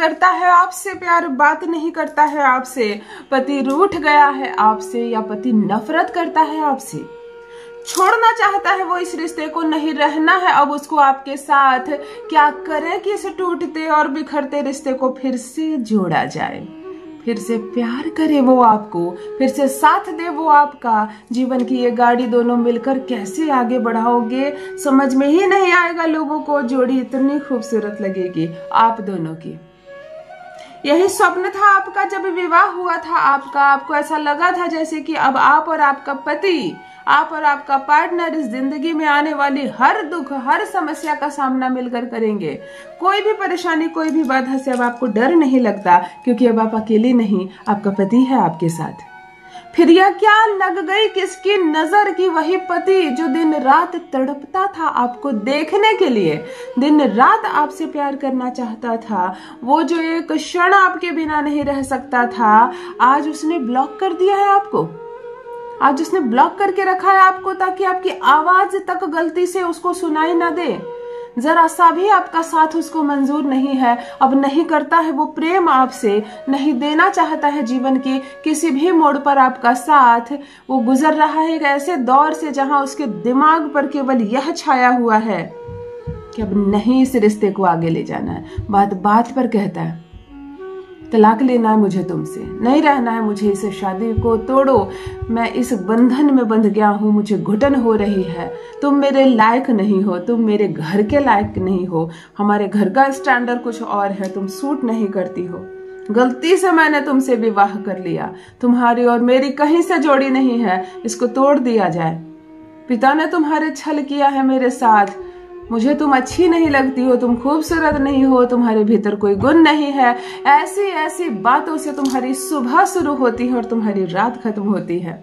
करता है आपसे प्यार, बात नहीं करता है आपसे, पति रूठ गया है आपसे या पति नफरत करता है आपसे, छोड़ना चाहता है वो इस रिश्ते को, नहीं रहना है अब उसको आपके साथ, क्या करें कि इस टूटते और बिखरते रिश्ते को फिर से जोड़ा जाए, फिर से प्यार करे वो आपको, फिर से साथ दे वो आपका। जीवन की ये गाड़ी दोनों मिलकर कैसे आगे बढ़ाओगे, समझ में ही नहीं आएगा लोगों को। जोड़ी इतनी खूबसूरत लगेगी आप दोनों की। यही स्वप्न था आपका जब विवाह हुआ था आपका। आपको ऐसा लगा था जैसे कि अब आप और आपका पति, आप और आपका पार्टनर इस जिंदगी में आने वाली हर दुख, हर समस्या का सामना मिलकर करेंगे। कोई भी परेशानी, कोई भी बाधा से अब आपको डर नहीं लगता, क्योंकि अब आप अकेले नहीं, आपका पति है आपके साथ। फिर यह क्या लग गई किसकी नजर की वही पति जो दिन रात तड़पता था आपको देखने के लिए, दिन रात आपसे प्यार करना चाहता था, वो जो एक क्षण आपके बिना नहीं रह सकता था, आज उसने ब्लॉक कर दिया है आपको। आज उसने ब्लॉक करके रखा है आपको ताकि आपकी आवाज तक गलती से उसको सुनाई ना दे। जरा सा भी आपका साथ उसको मंजूर नहीं है, अब नहीं करता है वो प्रेम आपसे, नहीं देना चाहता है जीवन की किसी भी मोड़ पर आपका साथ। वो गुजर रहा है एक ऐसे दौर से जहां उसके दिमाग पर केवल यह छाया हुआ है कि अब नहीं इस रिश्ते को आगे ले जाना है। बात बात पर कहता है तलाक लेना है मुझे तुमसे, नहीं रहना है मुझे, इस शादी को तोड़ो, मैं इस बंधन में बंध गया हूँ, मुझे घुटन हो रही है, तुम मेरे लायक नहीं हो, तुम मेरे घर के लायक नहीं हो, हमारे घर का स्टैंडर्ड कुछ और है, तुम सूट नहीं करती हो, गलती से मैंने तुमसे विवाह कर लिया, तुम्हारी और मेरी कहीं से जोड़ी नहीं है, इसको तोड़ दिया जाए। पिता ने तुम्हारे छल किया है मेरे साथ, मुझे तुम अच्छी नहीं लगती हो, तुम खूबसूरत नहीं हो, तुम्हारे भीतर कोई गुण नहीं है। ऐसी ऐसी बातों से तुम्हारी सुबह शुरू होती है और तुम्हारी रात खत्म होती है।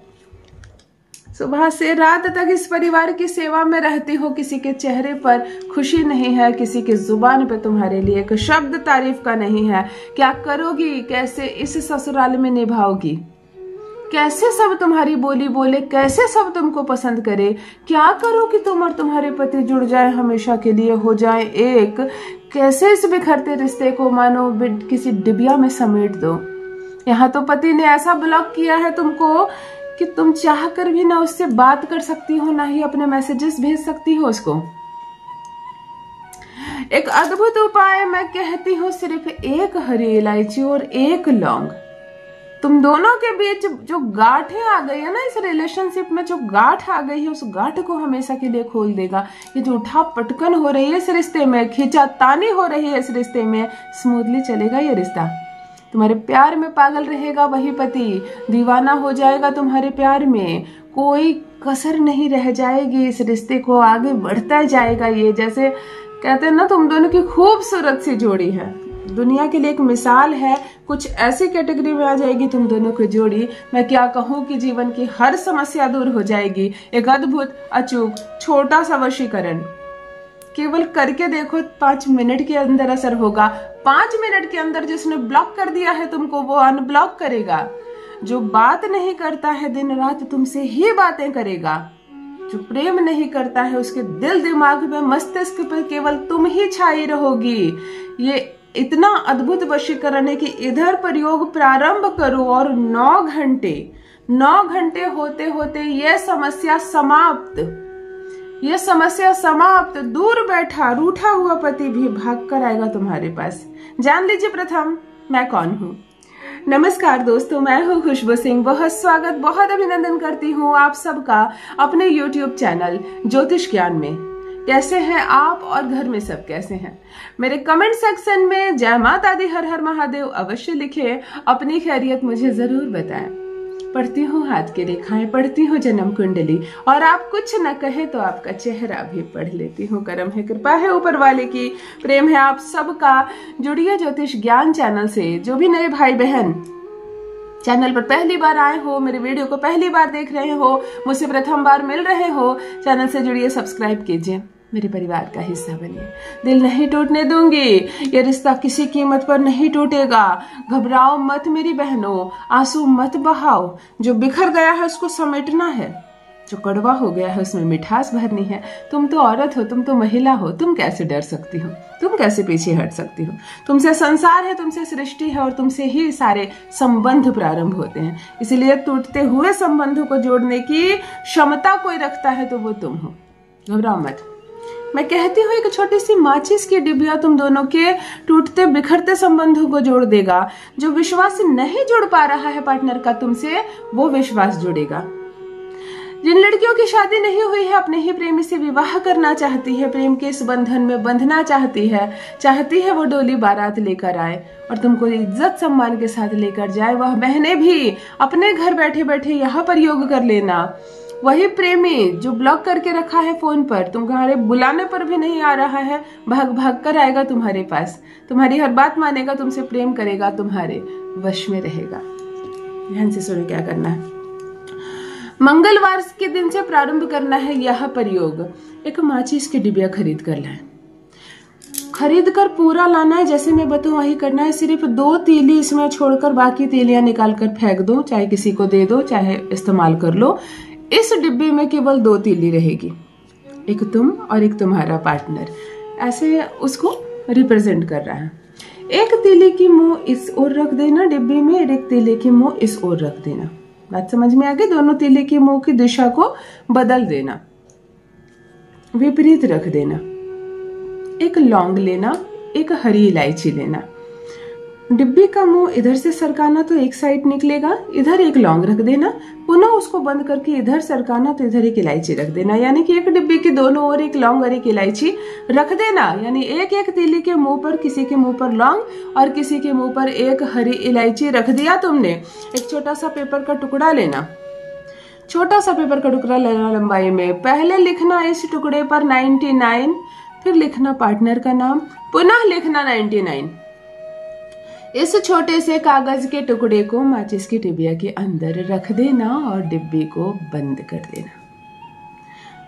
सुबह से रात तक इस परिवार की सेवा में रहती हो, किसी के चेहरे पर खुशी नहीं है, किसी के जुबान पे तुम्हारे लिए एक शब्द तारीफ का नहीं है। क्या करोगी, कैसे इस ससुराल में निभाओगी, कैसे सब तुम्हारी बोली बोले, कैसे सब तुमको पसंद करे, क्या करो कि तुम और तुम्हारे पति जुड़ जाए, हमेशा के लिए हो जाए एक, कैसे इस बिखरते रिश्ते को मानो किसी डिबिया में समेट दो। यहाँ तो पति ने ऐसा ब्लॉक किया है तुमको कि तुम चाह कर भी ना उससे बात कर सकती हो, ना ही अपने मैसेजेस भेज सकती हो उसको। एक अद्भुत उपाय मैं कहती हूँ, सिर्फ एक हरी इलायची और एक लौंग, तुम दोनों के बीच जो गांठें आ गई है ना, इस रिलेशनशिप में जो गांठ आ गई है, उस गांठ को हमेशा के लिए खोल देगा। ये जो उठा पटकन हो रही है इस रिश्ते में, खींचातानी हो रही है इस रिश्ते में, स्मूथली चलेगा ये रिश्ता। तुम्हारे प्यार में पागल रहेगा वही पति, दीवाना हो जाएगा तुम्हारे प्यार में, कोई कसर नहीं रह जाएगी, इस रिश्ते को आगे बढ़ता जाएगा। ये जैसे कहते हैं ना, तुम दोनों की खूबसूरत सी जोड़ी है, दुनिया के लिए एक मिसाल है, कुछ ऐसी कैटेगरी में आ जाएगी तुम दोनों की जोड़ी, मैं क्या कहूँ कि जीवन की हर समस्या दूर हो जाएगी। एक अद्भुत, अचूक, छोटा सा वशीकरण केवल करके देखो, 5 मिनट के अंदर असर होगा। 5 मिनट के अंदर जिसने ब्लॉक कर दिया है तुमको, वो अनब्लॉक करेगा। जो बात नहीं करता है दिन रात तुमसे ही बातें करेगा। जो प्रेम नहीं करता है उसके दिल दिमाग में, मस्तिष्क पर केवल तुम ही छाई रहोगी। ये इतना अद्भुत वशीकरण है कि इधर प्रयोग प्रारंभ करो और 9 घंटे होते होते ये समस्या समाप्त। दूर बैठा रूठा हुआ पति भी भाग कर आएगा तुम्हारे पास। जान लीजिए प्रथम मैं कौन हूँ। नमस्कार दोस्तों, मैं हूँ खुशबू सिंह। बहुत स्वागत, बहुत अभिनंदन करती हूँ आप सबका अपने YouTube चैनल ज्योतिष ज्ञान में। कैसे हैं आप और घर में सब कैसे हैं? मेरे कमेंट सेक्शन में जय माता दी, हर हर महादेव अवश्य लिखें, अपनी खैरियत मुझे जरूर बताएं। पढ़ती हूँ हाथ की रेखाएं, पढ़ती हूँ जन्म कुंडली, और आप कुछ न कहे तो आपका चेहरा भी पढ़ लेती हूँ। करम है, कृपा है ऊपर वाले की, प्रेम है आप सबका। जुड़िए ज्योतिष ज्ञान चैनल से। जो भी नए भाई बहन चैनल पर पहली बार आए हो, मेरे वीडियो को पहली बार देख रहे हो, मुझसे प्रथम बार मिल रहे हो, चैनल से जुड़िए, सब्सक्राइब कीजिए, मेरे परिवार का हिस्सा बनिए। दिल नहीं टूटने दूंगी, ये रिश्ता किसी कीमत पर नहीं टूटेगा। घबराओ मत मेरी बहनों, आंसू मत बहाओ, जो बिखर गया है उसको समेटना है, जो कड़वा हो गया है उसमें मिठास भरनी है। तुम तो औरत हो, तुम तो महिला हो, तुम कैसे डर सकती हो, तुम कैसे पीछे हट सकती हो। तुमसे संसार है, तुमसे सृष्टि है और तुमसे ही सारे संबंध प्रारंभ होते हैं। इसलिए टूटते हुए संबंधों को जोड़ने की क्षमता कोई रखता है तो वो तुम हो। घबराओ मत। मैं कहती हूँ एक छोटी सी माचिस की डिबिया तुम दोनों के टूटते बिखरते संबंधों को जोड़ देगा। जो विश्वास नहीं जुड़ पा रहा है पार्टनर का तुमसे, वो विश्वास जुड़ेगा। जिन लड़कियों की शादी नहीं हुई है, अपने ही प्रेमी से विवाह करना चाहती है, प्रेम के इस बंधन में बंधना चाहती है वो डोली बारात लेकर आए और तुमको इज्जत सम्मान के साथ लेकर जाए। वह बहनें भी अपने घर बैठे बैठे यहाँ पर योग कर लेना। वही प्रेमी जो ब्लॉक करके रखा है फोन पर, तुम्हारे बुलाने पर भी नहीं आ रहा है, भाग भाग कर आएगा तुम्हारे पास, तुम्हारी हर बात मानेगा, तुमसे प्रेम करेगा, तुम्हारे वश में रहेगा। ध्यान से सुनो क्या करना है। मंगलवार के दिन से प्रारंभ करना है यह प्रयोग। एक माचिस की डिबिया खरीद कर लाए, खरीद कर पूरा लाना है, जैसे मैं बताऊं वही करना है। सिर्फ 2 तीली इसमें छोड़कर बाकी तीलियां निकाल कर फेंक दो, चाहे किसी को दे दो चाहे इस्तेमाल कर लो। इस डिब्बे में केवल 2 तीली रहेगी, एक तुम और एक तुम्हारा पार्टनर, ऐसे उसको रिप्रेजेंट कर रहा है। एक तीली की मुंह इस ओर रख देना डिब्बे में, एक तीली की मुंह इस ओर रख देना। बात समझ में आ गई? दोनों तीली की मुंह की दिशा को बदल देना, विपरीत रख देना। एक लौंग लेना, एक हरी इलायची लेना। डिब्बी का मुंह इधर से सरकाना तो एक साइड निकलेगा, इधर एक लौंग रख देना, पुनः उसको बंद करके इधर सरकाना तो इधर एक इलायची रख देना। यानी कि एक डिब्बी के दोनों ओर एक लौंग और एक इलायची रख देना। यानी एक एक तीली के मुंह पर, किसी के मुंह पर लौंग और किसी के मुंह पर एक हरी इलायची रख दिया तुमने। एक छोटा सा पेपर का टुकड़ा लेना, छोटा सा पेपर का टुकड़ा लेना लंबाई में। पहले लिखना इस टुकड़े पर 99, फिर लिखना पार्टनर का नाम, पुनः लिखना 99। इस छोटे से कागज के टुकड़े को माचिस की डिबिया के अंदर रख देना और डिब्बी को बंद कर देना।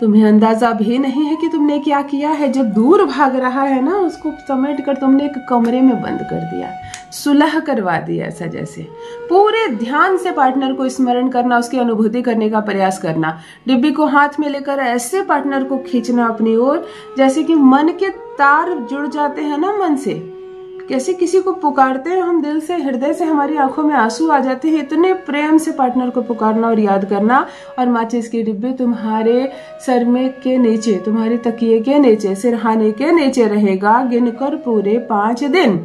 तुम्हें अंदाजा भी नहीं है कि तुमने क्या किया है। जो दूर भाग रहा है ना, उसको समेट कर तुमने एक कमरे में बंद कर दिया, सुलह करवा दिया। ऐसा जैसे पूरे ध्यान से पार्टनर को स्मरण करना, उसकी अनुभूति करने का प्रयास करना। डिब्बी को हाथ में लेकर ऐसे पार्टनर को खींचना अपनी ओर, जैसे कि मन के तार जुड़ जाते हैं ना मन से, कैसे किसी को पुकारते हैं हम दिल से, हृदय से, हमारी आंखों में आंसू आ जाते हैं। इतने प्रेम से पार्टनर को पुकारना और याद करना। और माचिस की डिब्बी तुम्हारे सर में के नीचे, तुम्हारे तकिए के नीचे, सिरहाने के नीचे रहेगा, गिनकर पूरे 5 दिन।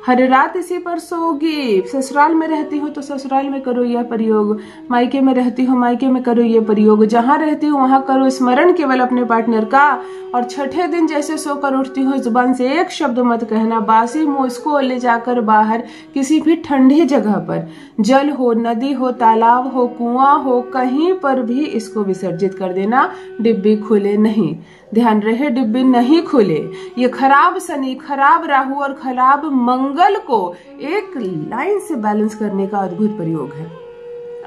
हर रात इसी पर सोगी। ससुराल में रहती हो तो ससुराल में करो यह प्रयोग, मायके में रहती हो मायके में करो यह प्रयोग, जहां रहती हो वहां करो स्मरण केवल अपने पार्टनर का। और छठे दिन जैसे सोकर उठती हो, जुबान से एक शब्द मत कहना, बासी मुंह इसको ले जाकर बाहर किसी भी ठंडी जगह पर, जल हो, नदी हो, तालाब हो, कुआं हो, कहीं पर भी इसको विसर्जित कर देना। डिब्बी खुले नहीं, ध्यान रहे डिब्बी नहीं खुले। ये खराब शनि, खराब राहु और खराब मंगल को एक लाइन से बैलेंस करने का अद्भुत प्रयोग है,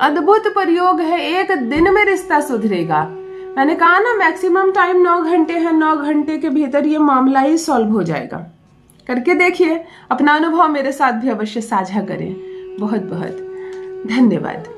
अद्भुत प्रयोग है। एक दिन में रिश्ता सुधरेगा। मैंने कहा ना मैक्सिमम टाइम 9 घंटे है, 9 घंटे के भीतर ये मामला ही सॉल्व हो जाएगा। करके देखिए, अपना अनुभव मेरे साथ भी अवश्य साझा करें। बहुत बहुत धन्यवाद।